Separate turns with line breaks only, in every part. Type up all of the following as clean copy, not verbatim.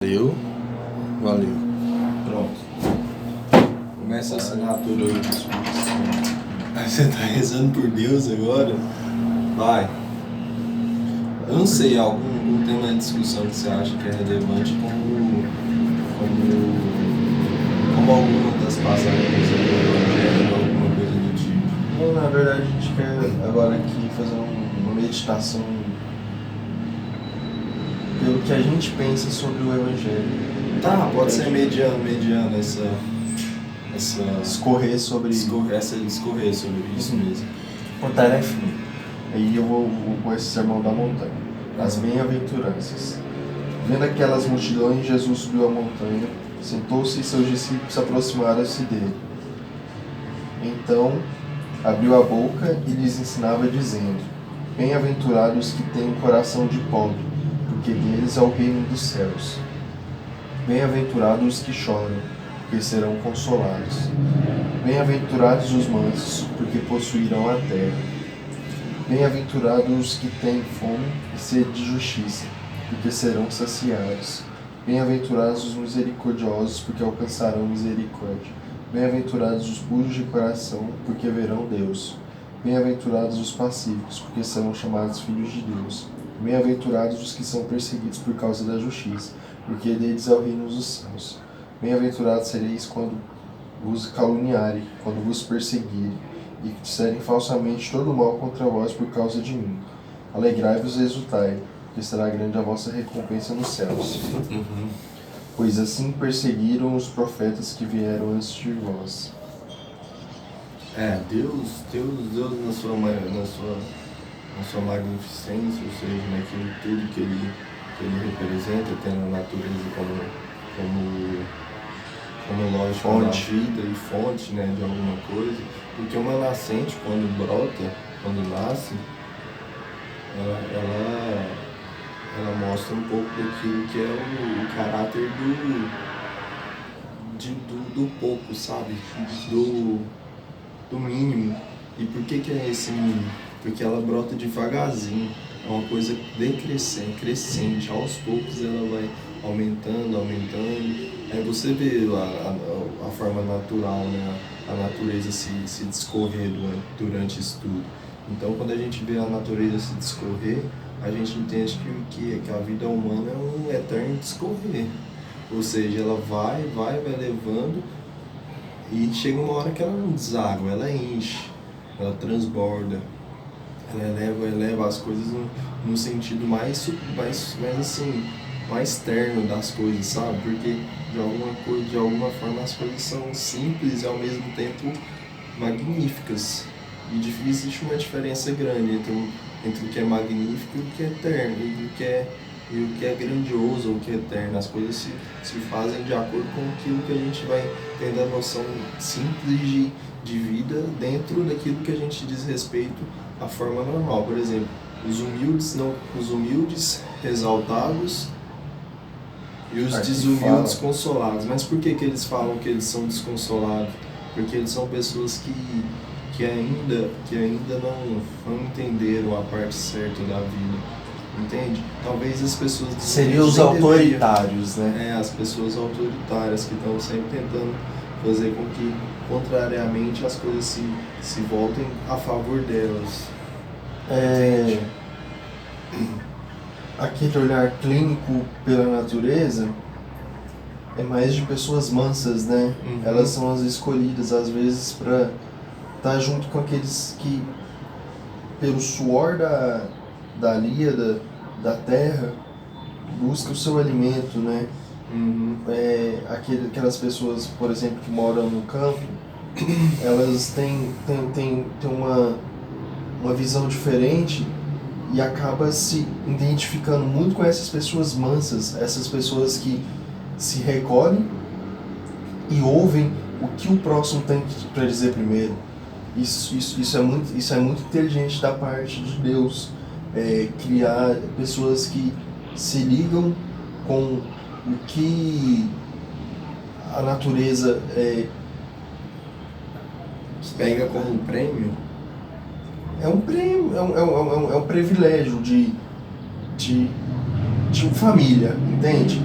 Valeu, valeu. Pronto. Começa a assinatura aí do Espírito Santo. Aí você tá rezando por Deus agora? Vai. Eu não sei, algum tema de discussão que você acha que é relevante como alguma das passagens do Evangelho, alguma coisa do tipo.
Não, na verdade a gente quer agora aqui fazer uma meditação pelo que a gente pensa sobre o Evangelho.
Tá, pode ser mediano essa
Discorrer sobre
discorrer sobre isso mesmo.
uma tarefinha. Aí eu vou com esse sermão da montanha. As bem-aventuranças. Vendo aquelas multidões, Jesus subiu a montanha, sentou-se e seus discípulos aproximaram-se dele. Então abriu a boca e lhes ensinava dizendo: Bem-aventurados que têm um coração de pobre, porque deles é o reino dos céus. Bem-aventurados os que choram, porque serão consolados. Bem-aventurados os mansos, porque possuirão a terra. Bem-aventurados os que têm fome e sede de justiça, porque serão saciados. Bem-aventurados os misericordiosos, porque alcançarão misericórdia. Bem-aventurados os puros de coração, porque verão Deus. Bem-aventurados os pacíficos, porque serão chamados filhos de Deus. Bem-aventurados os que são perseguidos por causa da justiça, porque deles é o reino dos céus. Bem-aventurados sereis quando vos caluniarem, quando vos perseguirem, e disserem falsamente todo mal contra vós por causa de mim. Alegrai-vos e exultai, porque será grande a vossa recompensa nos céus. Pois assim perseguiram os profetas que vieram antes de vós.
Deus na sua magnificência, ou seja, naquilo tudo que ele representa, tendo a natureza como lógica da vida e fonte, né, de alguma coisa, porque uma nascente, quando brota, quando nasce, ela mostra um pouco daquilo que é o caráter do pouco, sabe? Do mínimo. E por que é esse mínimo? Porque ela brota devagarzinho, é uma coisa crescente, aos poucos ela vai aumentando. Aí você vê a forma natural, né? A natureza se discorrer durante isso tudo. Então, quando a gente vê a natureza se discorrer, a gente entende que a vida humana é um eterno discorrer. Ou seja, ela vai levando e chega uma hora que ela não deságua, ela enche, ela transborda. Ela eleva as coisas no sentido mais terno das coisas, sabe? Porque de alguma forma as coisas são simples e ao mesmo tempo magníficas. E existe uma diferença grande entre o que é magnífico e o que é eterno, e o que é grandioso ou o que é eterno. As coisas se fazem de acordo com aquilo que a gente vai tendo a noção simples de vida dentro daquilo que a gente diz respeito à forma normal. Por exemplo, os humildes exaltados e os desumildes consolados. Mas por que eles falam que eles são desconsolados? Porque eles são pessoas que ainda não entenderam a parte certa da vida. Entende? Talvez as pessoas...
Seriam os autoritários, né?
As pessoas autoritárias que estão sempre tentando fazer com que, contrariamente, as coisas se voltem a favor delas.
Aquele olhar clínico pela natureza é mais de pessoas mansas, né? Elas são as escolhidas, às vezes, para estar junto com aqueles que, pelo suor da lia, da terra, busca o seu alimento, né? Aquelas pessoas, por exemplo, que moram no campo, elas têm uma visão diferente e acaba se identificando muito com essas pessoas mansas, essas pessoas que se recolhem e ouvem o que o próximo tem para dizer primeiro. Isso é muito inteligente da parte de Deus, criar pessoas que se ligam com o que a natureza
pega como um prêmio.
É um prêmio, é um privilégio de família, entende?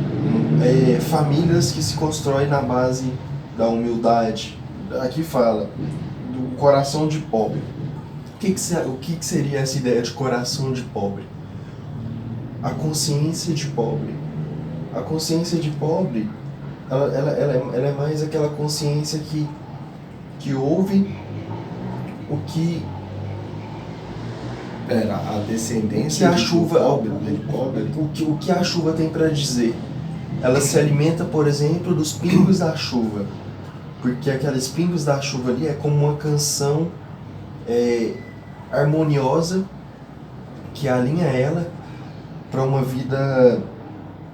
famílias que se constroem na base da humildade. Aqui fala do coração de pobre. O que seria essa ideia de coração de pobre? A consciência de pobre. A consciência de pobre, ela é mais aquela consciência que ouve o que
a descendência
a chuva,
pobre.
O que a chuva tem para dizer. Ela se alimenta, por exemplo, dos pingos da chuva, porque aqueles pingos da chuva ali é como uma canção harmoniosa que alinha ela para uma vida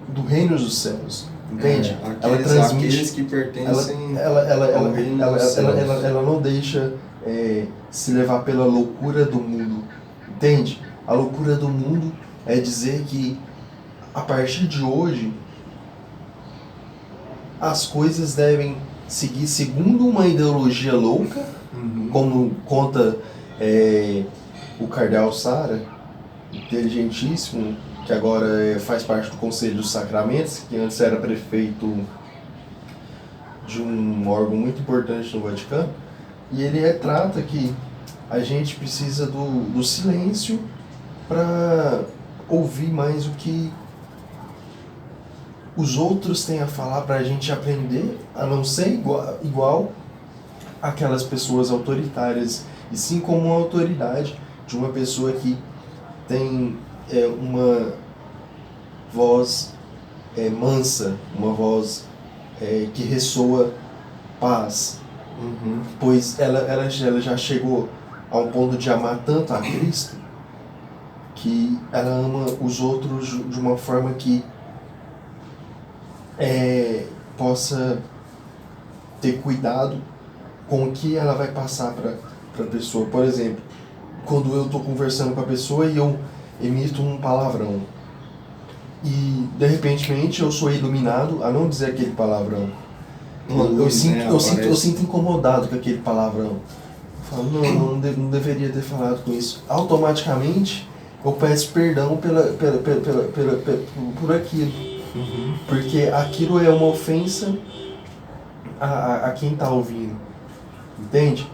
do reino dos céus, entende?
Ela transmite aqueles que pertencem ao reino dos céus.
Ela não deixa se levar pela loucura do mundo, entende? A loucura do mundo é dizer que a partir de hoje as coisas devem seguir segundo uma ideologia louca, como conta o cardeal Sara, inteligentíssimo, que agora faz parte do Conselho dos Sacramentos, que antes era prefeito de um órgão muito importante no Vaticano, e ele retrata que a gente precisa do silêncio para ouvir mais o que os outros têm a falar, para a gente aprender a não ser igual aquelas pessoas autoritárias, e sim como uma autoridade de uma pessoa que tem uma voz mansa, uma voz que ressoa paz, pois ela já chegou a um ponto de amar tanto a Cristo que ela ama os outros de uma forma que possa ter cuidado com o que ela vai passar para a pessoa. Por exemplo, quando eu estou conversando com a pessoa e eu emito um palavrão, e de repente eu sou iluminado a não dizer aquele palavrão, eu sinto incomodado com aquele palavrão, eu falo, não deveria ter falado com isso. Automaticamente eu peço perdão por aquilo, porque aquilo é uma ofensa a quem está ouvindo, entende?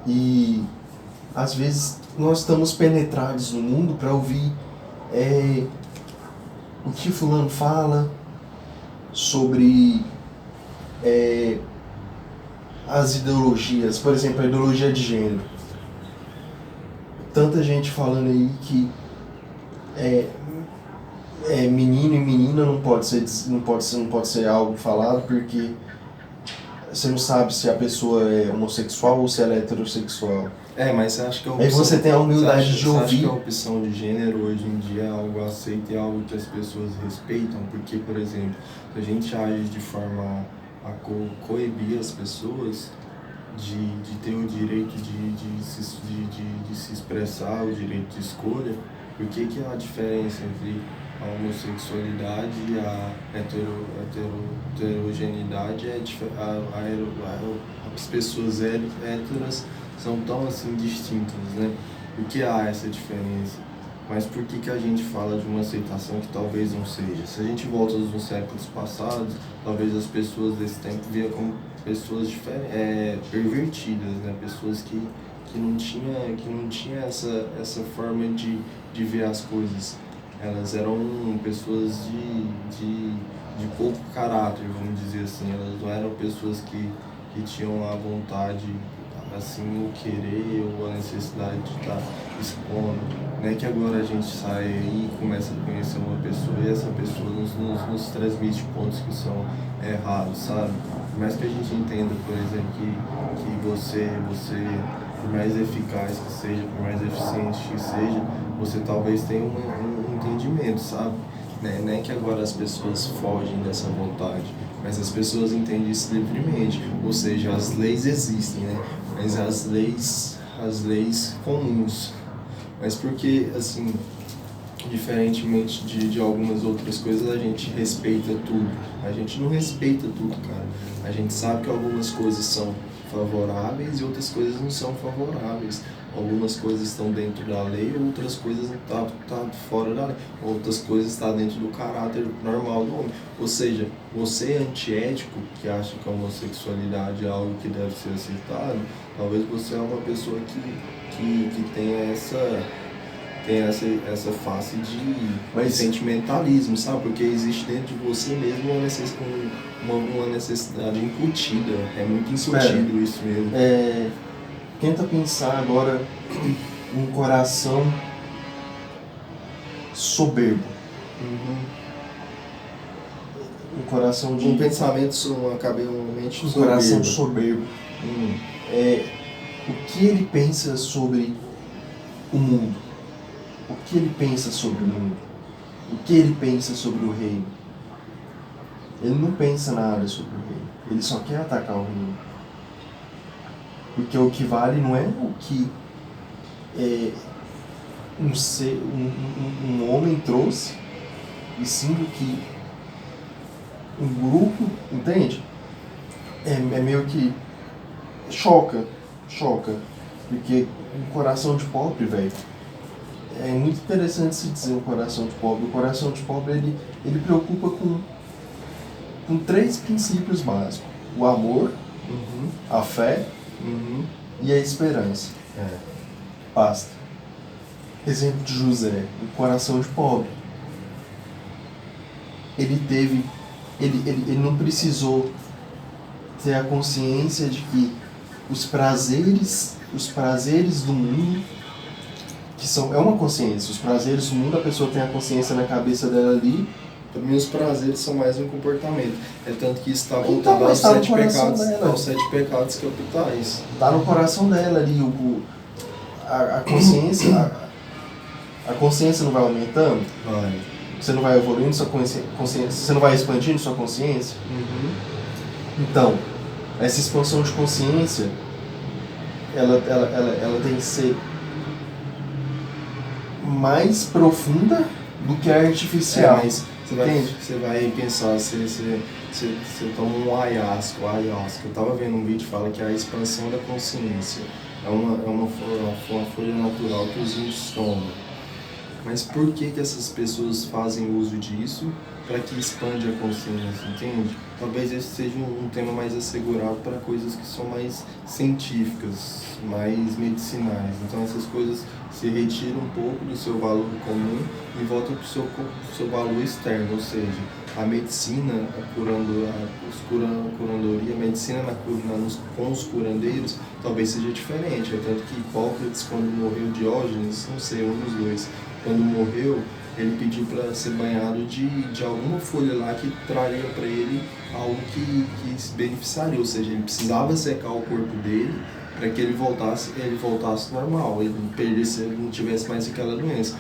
E às vezes nós estamos penetrados no mundo para ouvir o que fulano fala sobre as ideologias, por exemplo, a ideologia de gênero. Tanta gente falando aí que menino e menina não pode ser algo falado, porque você não sabe se a pessoa é homossexual ou se ela é heterossexual.
Mas você acha que
aí você tem a humildade de ouvir.
Você acha que a opção de gênero hoje em dia é algo aceito e algo que as pessoas respeitam? Porque, por exemplo, se a gente age de forma a coibir as pessoas de ter o direito de se expressar, o direito de escolha, por que a diferença entre a homossexualidade e a heterogeneidade as pessoas héteras são tão assim distintas, né? Por que há essa diferença? Mas por que a gente fala de uma aceitação que talvez não seja? Se a gente volta nos séculos passados, talvez as pessoas desse tempo viam como pessoas pervertidas, né? Pessoas que não tinha essa forma de ver as coisas. Elas eram pessoas de pouco caráter, vamos dizer assim. Elas não eram pessoas que tinham a vontade, assim, o querer ou a necessidade de estar expondo. Não é que agora a gente sai e começa a conhecer uma pessoa e essa pessoa nos transmite pontos que são errados, sabe? Por mais que a gente entenda, por exemplo, que você, por mais eficaz que seja, por mais eficiente que seja, você talvez tenha um entendimento, sabe? Não é que agora as pessoas fogem dessa vontade, mas as pessoas entendem isso livremente. Ou seja, as leis existem, né? Mas as leis comuns. Mas porque, assim, diferentemente de algumas outras coisas, a gente respeita tudo. A gente não respeita tudo, cara. A gente sabe que algumas coisas são favoráveis e outras coisas não são favoráveis. Algumas coisas estão dentro da lei, outras coisas estão fora da lei. Outras coisas estão dentro do caráter normal do homem. Ou seja, você é antiético, que acha que a homossexualidade é algo que deve ser aceitado, talvez você é uma pessoa que tenha essa face de sentimentalismo, sabe? Porque existe dentro de você mesmo uma necessidade incutida. É muito incutido isso mesmo.
Tenta pensar agora um coração soberbo. Um coração de...
Um pensamento, uma mente
um coração soberbo. O que ele pensa sobre o mundo? O que ele pensa sobre o mundo? O que ele pensa sobre o reino? Ele não pensa nada sobre o reino. Ele só quer atacar o reino. Porque o que vale não é o que um homem trouxe, e sim o que um grupo, entende? É meio que choca. Porque um coração de pobre, velho, é muito interessante se dizer um coração de pobre. O coração de pobre, ele preocupa com 3 princípios básicos: o amor, a fé e a esperança. Basta. Exemplo de José, o coração de pobre. Ele não precisou ter a consciência de que os prazeres do mundo, é uma consciência, os prazeres do mundo, a pessoa tem a consciência na cabeça dela ali.
Para mim, os prazeres são mais um comportamento. É tanto que isso está voltado aos 7 pecados capitais.
Está no coração dela ali, a consciência. A consciência não vai aumentando?
Vai.
Você não vai evoluindo sua consciência? Você não vai expandindo sua consciência? Então, essa expansão de consciência, ela tem que ser mais profunda do que a artificial.
Mas você vai pensar, você toma um ayahuasca. Eu estava vendo um vídeo que fala que a expansão da consciência é uma folha natural que os índios tomam. Mas por que essas pessoas fazem uso disso? Para que expande a consciência, entende? Talvez esse seja um tema mais assegurado para coisas que são mais científicas, mais medicinais. Então essas coisas se retiram um pouco do seu valor comum e voltam para o seu valor externo, ou seja, a medicina, a curandoria, a medicina com os curandeiros talvez seja diferente. É tanto que Hipócrates, quando morreu Diógenes, não sei, um dos dois, quando morreu, ele pediu para ser banhado de alguma folha lá que traria para ele algo que se beneficiaria, ou seja, ele precisava secar o corpo dele para que ele voltasse normal, ele não tivesse mais aquela doença.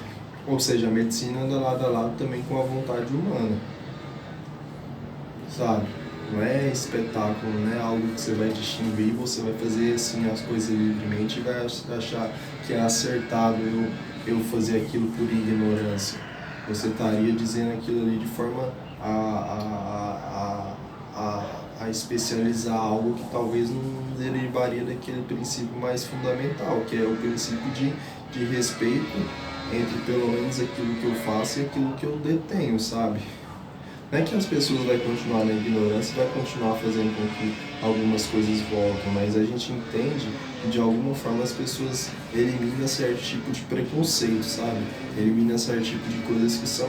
Ou seja, a medicina anda lado a lado também com a vontade humana, sabe? Não é espetáculo, não é algo que você vai distinguir, você vai fazer assim as coisas livremente e vai achar que é acertado eu fazer aquilo por ignorância. Você estaria dizendo aquilo ali de forma a especializar algo que talvez não derivaria daquele princípio mais fundamental, que é o princípio de respeito entre pelo menos aquilo que eu faço e aquilo que eu detenho, sabe? Não é que as pessoas vão continuar na ignorância e vai continuar fazendo com que algumas coisas voltem, mas a gente entende que de alguma forma as pessoas eliminam certo tipo de preconceito, sabe? Eliminam certo tipo de coisas que são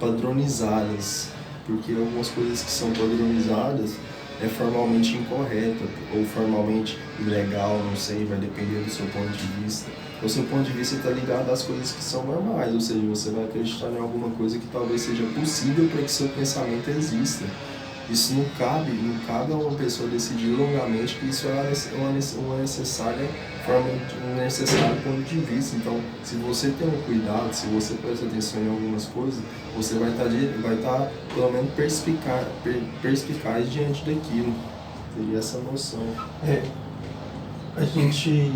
padronizadas, porque algumas coisas que são padronizadas é formalmente incorreta ou formalmente ilegal, não sei, vai depender do seu ponto de vista. O seu ponto de vista está ligado às coisas que são normais, ou seja, você vai acreditar em alguma coisa que talvez seja possível para que seu pensamento exista. Isso não cabe a uma pessoa decidir longamente que isso é uma necessária forma, um necessário ponto de vista. Então, se você tem um cuidado, se você presta atenção em algumas coisas, você vai estar pelo menos perspicaz diante daquilo. Teria essa noção.
A gente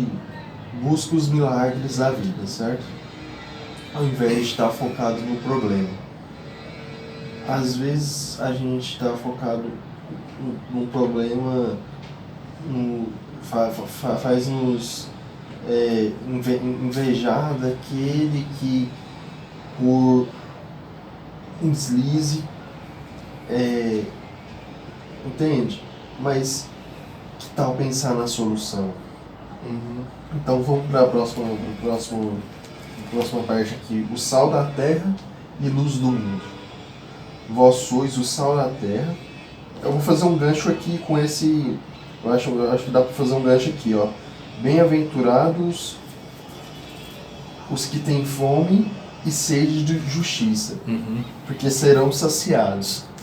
busca os milagres da vida, certo? Ao invés de estar focado no problema. Às vezes a gente está focado num problema faz-nos invejar daquele que, por um deslize, entende? Mas que tal pensar na solução? Então vamos para a próxima parte aqui. O sal da terra e luz do mundo. Vós sois o sal da terra. Eu vou fazer um gancho aqui com esse... Eu acho que dá para fazer um gancho aqui, ó. Bem-aventurados os que têm fome e sede de justiça, porque serão saciados.